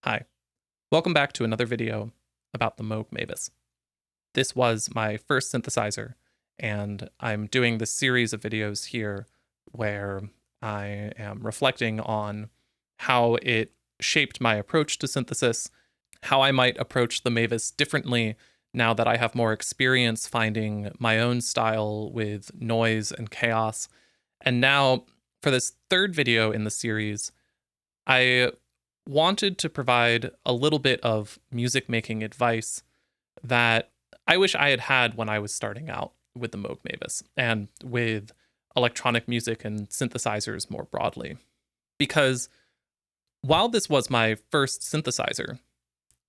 Hi, welcome back to another video about the Moog Mavis. This was my first synthesizer, and I'm doing this series of videos here where I am reflecting on how it shaped my approach to synthesis, how I might approach the Mavis differently now that I have more experience finding my own style with noise and chaos. And now, for this third video in the series, I wanted to provide a little bit of music making advice that I wish I had had when I was starting out with the Moog Mavis and with electronic music and synthesizers more broadly. Because while this was my first synthesizer,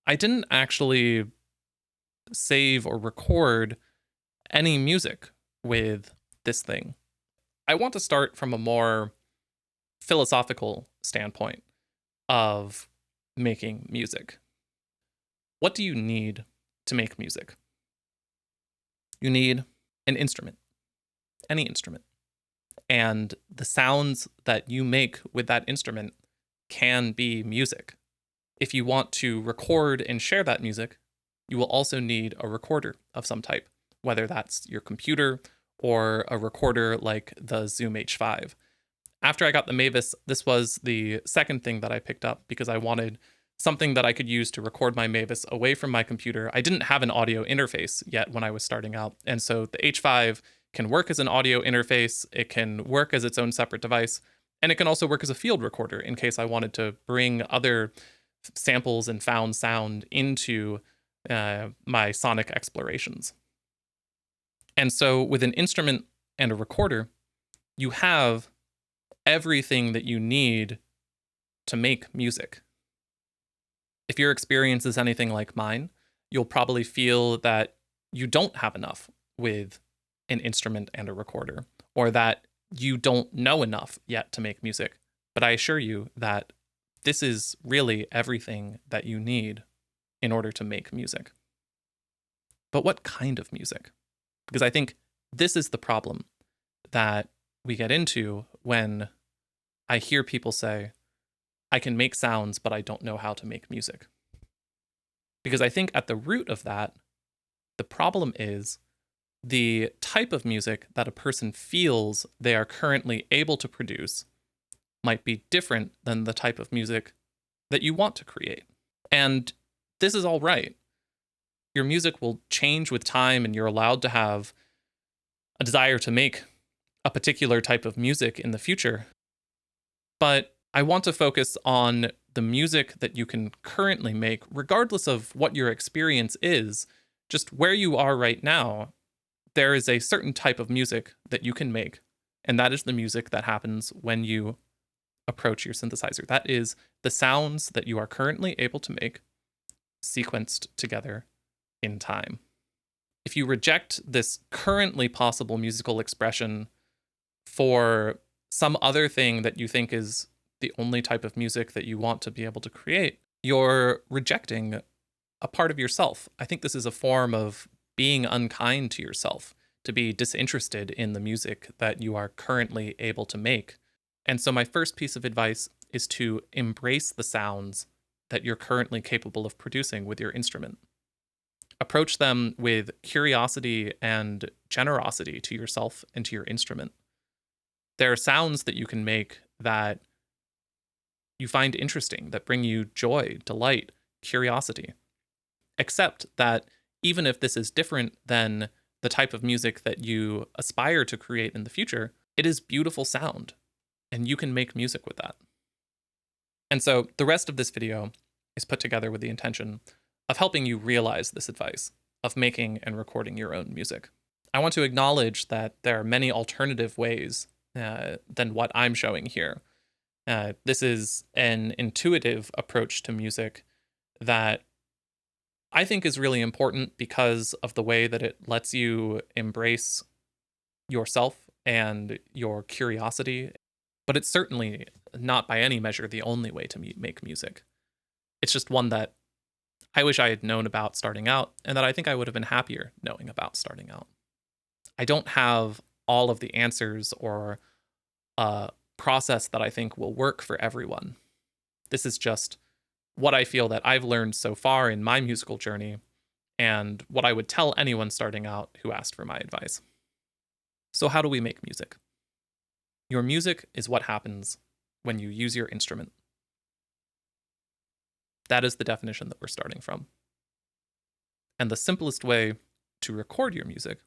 I didn't actually save or record any music with this thing. I want to start from a more philosophical standpoint of making music. What do you need to make music? You need an instrument, any instrument. And the sounds that you make with that instrument can be music. If you want to record and share that music, you will also need a recorder of some type, whether that's your computer or a recorder like the Zoom H5. After I got the Mavis, this was the second thing that I picked up because I wanted something that I could use to record my Mavis away from my computer. I didn't have an audio interface yet when I was starting out, and so the H5 can work as an audio interface, it can work as its own separate device, and it can also work as a field recorder in case I wanted to bring other samples and found sound into my sonic explorations. And so with an instrument and a recorder, you have everything that you need to make music. If your experience is anything like mine, you'll probably feel that you don't have enough with an instrument and a recorder, or that you don't know enough yet to make music. But I assure you that this is really everything that you need in order to make music. But what kind of music? Because I think this is the problem that we get into when I hear people say, I can make sounds, but I don't know how to make music. Because I think at the root of that, the problem is the type of music that a person feels they are currently able to produce might be different than the type of music that you want to create. And this is all right. Your music will change with time, and you're allowed to have a desire to make a particular type of music in the future. But I want to focus on the music that you can currently make, regardless of what your experience is, just where you are right now. There is a certain type of music that you can make, and that is the music that happens when you approach your synthesizer. That is the sounds that you are currently able to make sequenced together in time. If you reject this currently possible musical expression for some other thing that you think is the only type of music that you want to be able to create, you're rejecting a part of yourself. I think this is a form of being unkind to yourself, to be disinterested in the music that you are currently able to make. And so my first piece of advice is to embrace the sounds that you're currently capable of producing with your instrument. Approach them with curiosity and generosity to yourself and to your instrument. There are sounds that you can make that you find interesting, that bring you joy, delight, curiosity. Accept that even if this is different than the type of music that you aspire to create in the future, it is beautiful sound, and you can make music with that. And so the rest of this video is put together with the intention of helping you realize this advice, of making and recording your own music. I want to acknowledge that there are many alternative ways than what I'm showing here. This is an intuitive approach to music that I think is really important because of the way that it lets you embrace yourself and your curiosity. But it's certainly not by any measure the only way to make music. It's just one that I wish I had known about starting out, and that I think I would have been happier knowing about starting out. I don't have all of the answers or a process that I think will work for everyone. This is just what I feel that I've learned so far in my musical journey and what I would tell anyone starting out who asked for my advice. So, how do we make music? Your music is what happens when you use your instrument. That is the definition that we're starting from. And the simplest way to record your music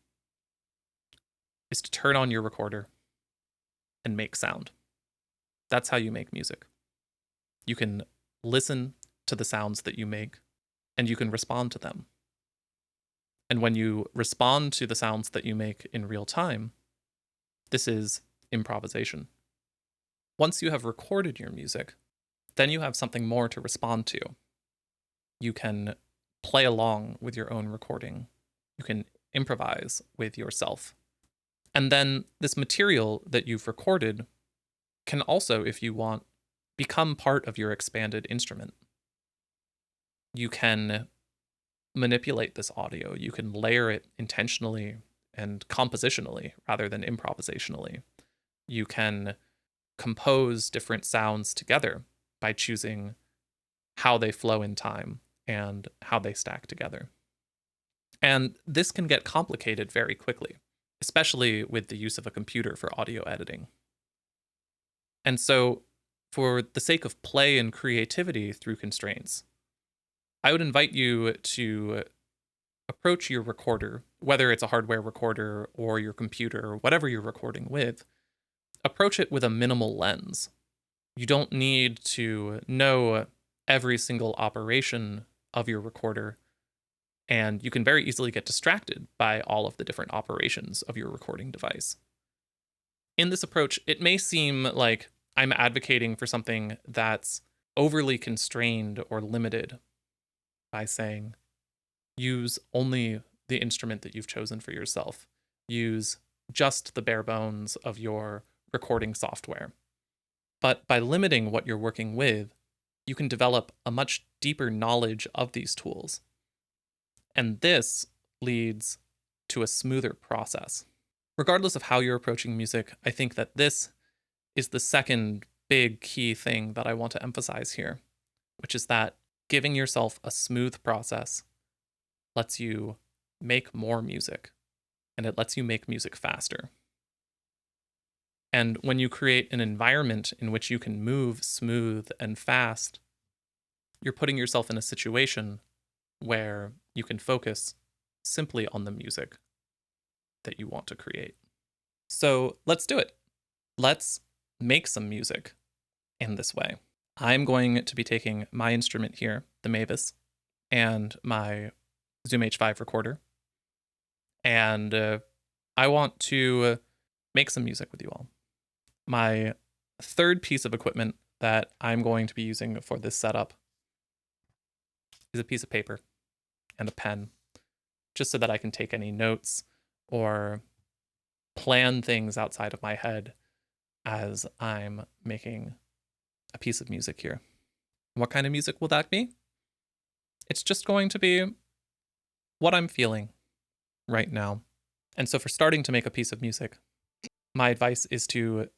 is to turn on your recorder and make sound. That's how you make music. You can listen to the sounds that you make, and you can respond to them. And when you respond to the sounds that you make in real time, this is improvisation. Once you have recorded your music, then you have something more to respond to. You can play along with your own recording. You can improvise with yourself. And then this material that you've recorded can also, if you want, become part of your expanded instrument. You can manipulate this audio. You can layer it intentionally and compositionally rather than improvisationally. You can compose different sounds together by choosing how they flow in time and how they stack together. And this can get complicated very quickly, especially with the use of a computer for audio editing. And so, for the sake of play and creativity through constraints, I would invite you to approach your recorder, whether it's a hardware recorder or your computer or whatever you're recording with, approach it with a minimal lens. You don't need to know every single operation of your recorder, and you can very easily get distracted by all of the different operations of your recording device. In this approach, it may seem like I'm advocating for something that's overly constrained or limited by saying, use only the instrument that you've chosen for yourself. Use just the bare bones of your recording software. But by limiting what you're working with, you can develop a much deeper knowledge of these tools. And this leads to a smoother process. Regardless of how you're approaching music, I think that this is the second big key thing that I want to emphasize here, which is that giving yourself a smooth process lets you make more music, and it lets you make music faster. And when you create an environment in which you can move smooth and fast, you're putting yourself in a situation where you can focus simply on the music that you want to create. So let's do it. Let's make some music in this way. I'm going to be taking my instrument here, the Mavis, and my Zoom H5 recorder, and I want to make some music with you all. My third piece of equipment that I'm going to be using for this setup is a piece of paper and a pen, just so that I can take any notes or plan things outside of my head as I'm making a piece of music here. What kind of music will that be? It's just going to be what I'm feeling right now. And so for starting to make a piece of music, my advice is to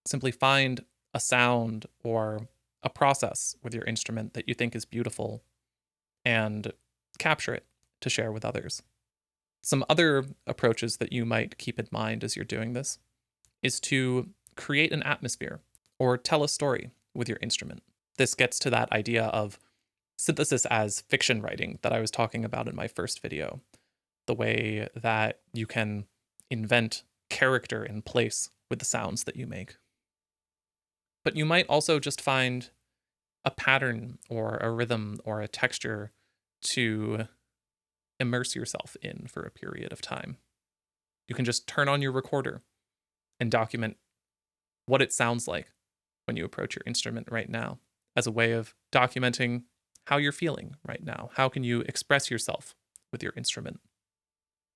simply find a sound or a process with your instrument that you think is beautiful and capture it to share with others. Some other approaches that you might keep in mind as you're doing this is to create an atmosphere or tell a story with your instrument. This gets to that idea of synthesis as fiction writing that I was talking about in my first video, the way that you can invent character and place with the sounds that you make. But you might also just find a pattern or a rhythm or a texture to immerse yourself in for a period of time. You can just turn on your recorder and document what it sounds like when you approach your instrument right now as a way of documenting how you're feeling right now. How can you express yourself with your instrument?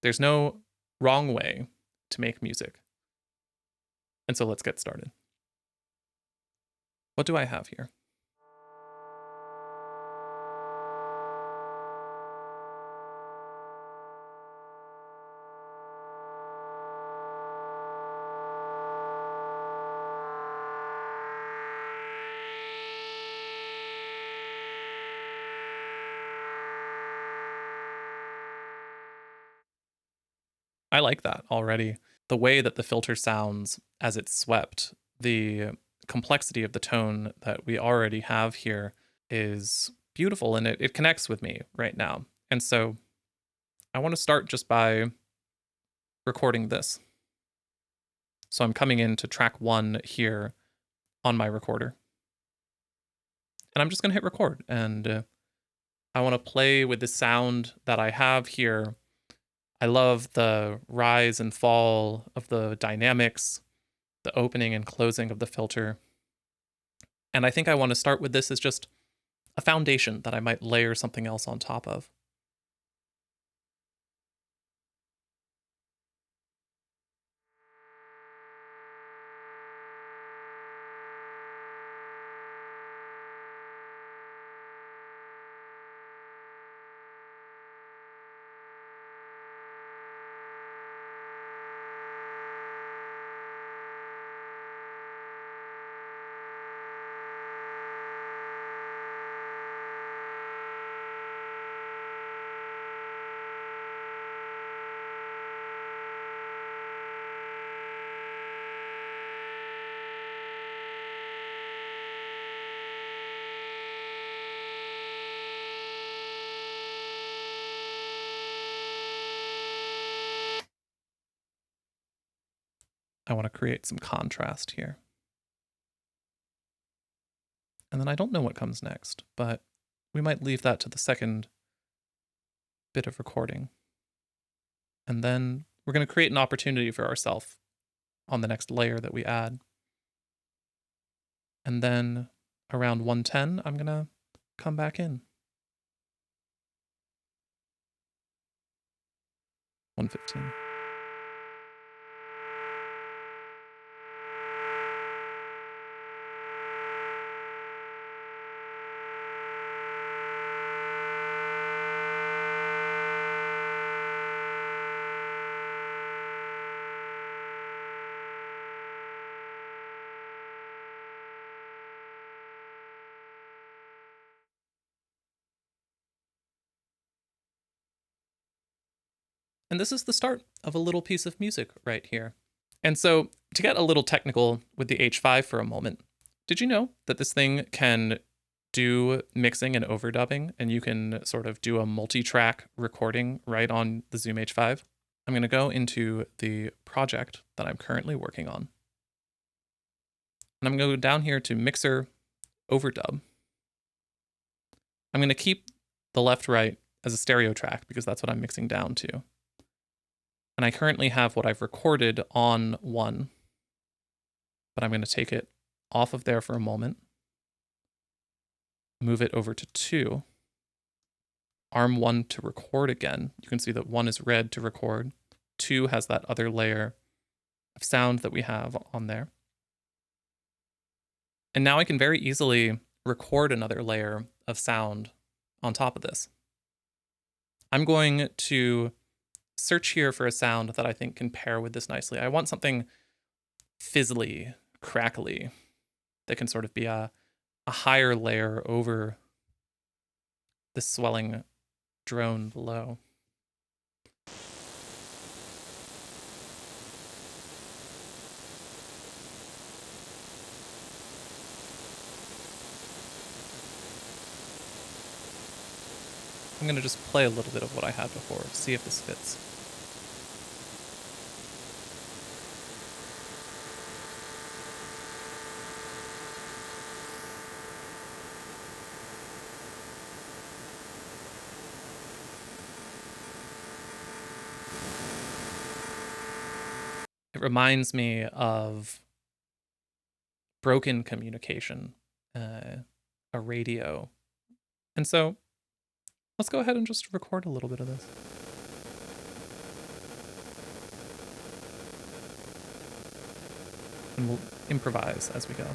There's no wrong way to make music. And so let's get started. What do I have here? I like that already. The way that the filter sounds as it's swept, the complexity of the tone that we already have here is beautiful, and it connects with me right now. And so I want to start just by recording this. So I'm coming into track 1 here on my recorder. And I'm just going to hit record. And I want to play with the sound that I have here. I love the rise and fall of the dynamics, the opening and closing of the filter. And I think I want to start with this as just a foundation that I might layer something else on top of. I want to create some contrast here. And then I don't know what comes next, but we might leave that to the second bit of recording. And then we're going to create an opportunity for ourselves on the next layer that we add. And then around 110, I'm going to come back in. 115. And this is the start of a little piece of music right here. And so, to get a little technical with the H5 for a moment, did you know that this thing can do mixing and overdubbing, and you can sort of do a multi-track recording right on the Zoom H5? I'm going to go into the project that I'm currently working on. And I'm going to go down here to Mixer Overdub. I'm going to keep the left-right as a stereo track because that's what I'm mixing down to. And I currently have what I've recorded on 1, but I'm going to take it off of there for a moment, move it over to 2, arm 1 to record again. You can see that 1 is red to record, 2 has that other layer of sound that we have on there. And now I can very easily record another layer of sound on top of this. I'm going to search here for a sound that I think can pair with this nicely. I want something fizzly, crackly, that can sort of be a higher layer over the swelling drone below. I'm going to just play a little bit of what I had before, see if this fits. It reminds me of broken communication, a radio. And so let's go ahead and just record a little bit of this. And we'll improvise as we go.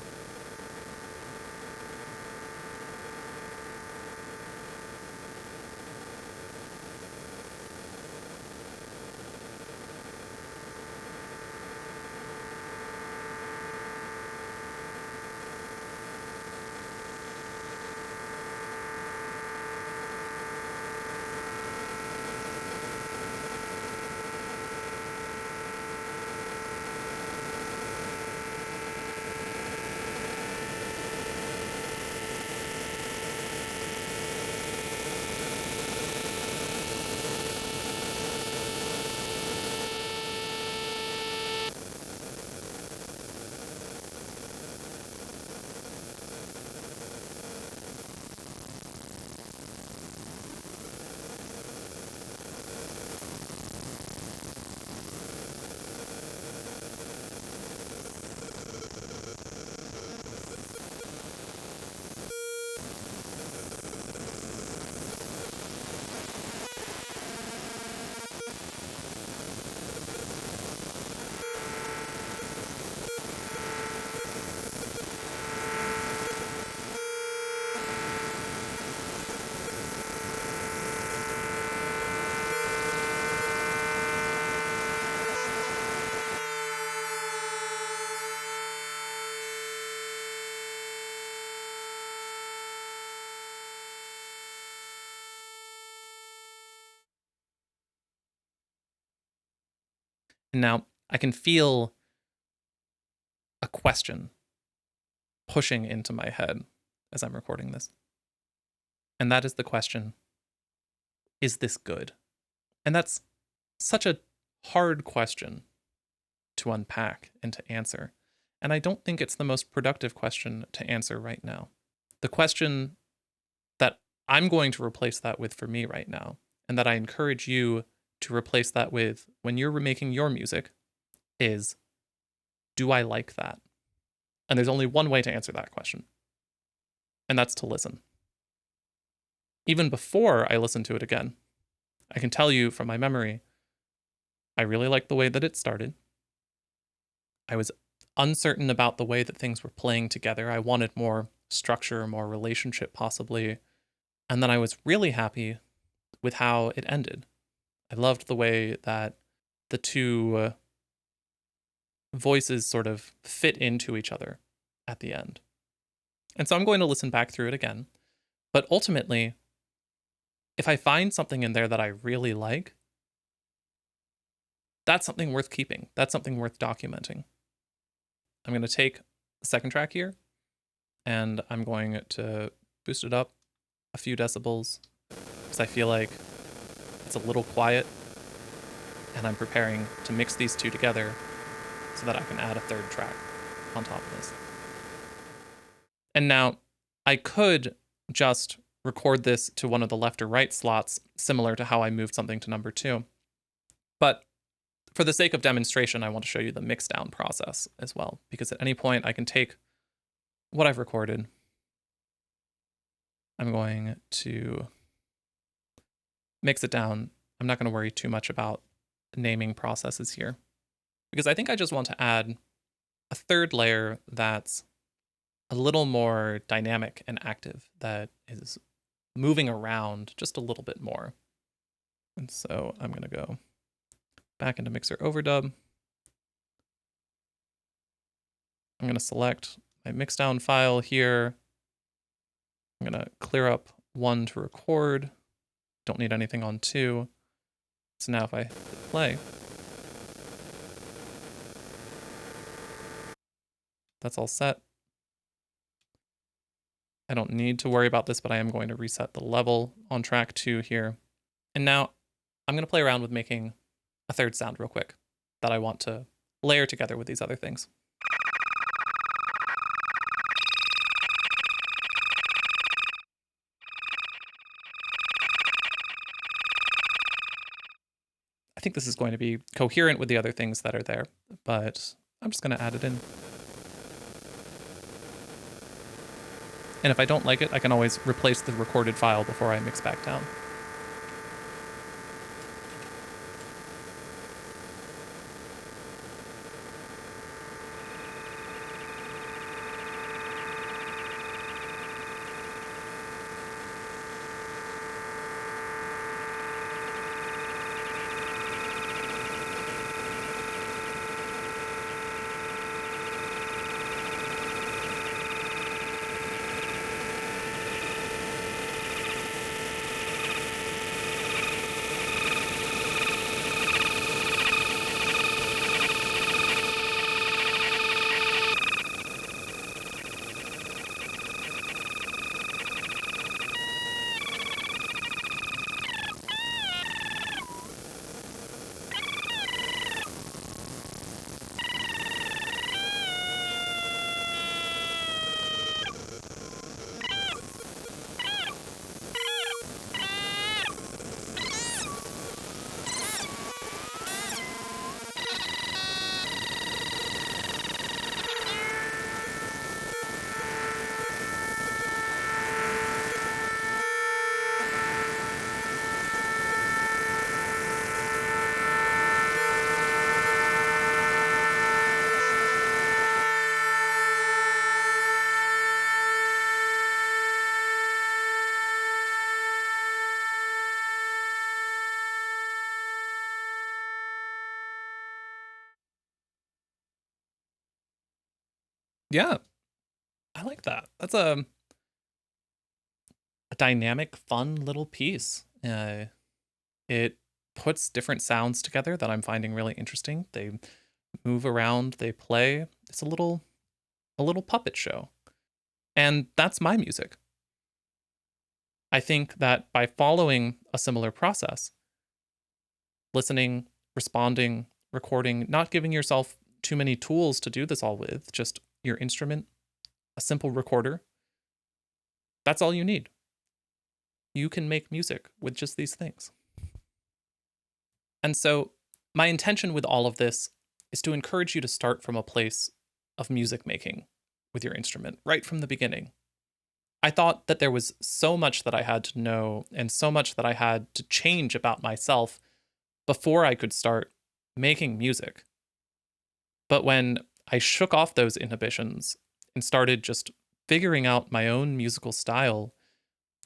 And now I can feel a question pushing into my head as I'm recording this. And that is the question, is this good? And that's such a hard question to unpack and to answer. And I don't think it's the most productive question to answer right now. The question that I'm going to replace that with for me right now, and that I encourage you to replace that with when you're making your music, is, do I like that? And there's only one way to answer that question, and that's to listen. Even before I listen to it again, I can tell you from my memory, I really liked the way that it started. I was uncertain about the way that things were playing together. I wanted more structure, more relationship possibly. And then I was really happy with how it ended. I loved the way that the two voices sort of fit into each other at the end. And so I'm going to listen back through it again. But ultimately, if I find something in there that I really like, that's something worth keeping. That's something worth documenting. I'm going to take the second track here, and I'm going to boost it up a few decibels because I feel like it's a little quiet, and I'm preparing to mix these two together so that I can add a third track on top of this. And now I could just record this to one of the left or right slots, similar to how I moved something to number 2. But for the sake of demonstration, I want to show you the mix down process as well, because at any point I can take what I've recorded. I'm going to mix it down. I'm not going to worry too much about naming processes here, because I think I just want to add a third layer that's a little more dynamic and active, that is moving around just a little bit more. And so I'm going to go back into Mixer Overdub. I'm going to select my mixdown file here. I'm going to clear up 1 to record. Don't need anything on 2. So now if I hit play, that's all set. I don't need to worry about this, but I am going to reset the level on track 2 here. And now I'm going to play around with making a third sound real quick that I want to layer together with these other things. I think this is going to be coherent with the other things that are there, but I'm just going to add it in. And if I don't like it, I can always replace the recorded file before I mix back down. Yeah, I like that. That's a dynamic, fun little piece. It puts different sounds together that I'm finding really interesting. They move around, they play. It's a little puppet show. And that's my music. I think that by following a similar process, listening, responding, recording, not giving yourself too many tools to do this all with, just your instrument, a simple recorder, that's all you need. You can make music with just these things. And so, my intention with all of this is to encourage you to start from a place of music making with your instrument right from the beginning. I thought that there was so much that I had to know and so much that I had to change about myself before I could start making music. But when I shook off those inhibitions and started just figuring out my own musical style,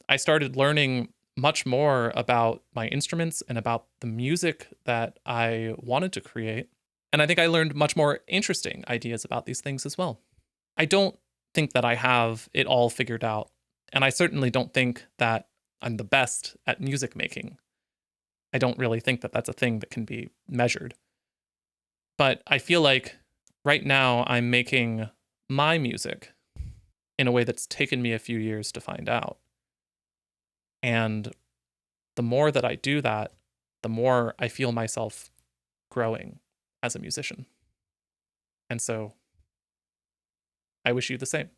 I started learning much more about my instruments and about the music that I wanted to create. And I think I learned much more interesting ideas about these things as well. I don't think that I have it all figured out. And I certainly don't think that I'm the best at music making. I don't really think that that's a thing that can be measured. But I feel like right now I'm making my music in a way that's taken me a few years to find out. And the more that I do that, the more I feel myself growing as a musician. And so I wish you the same.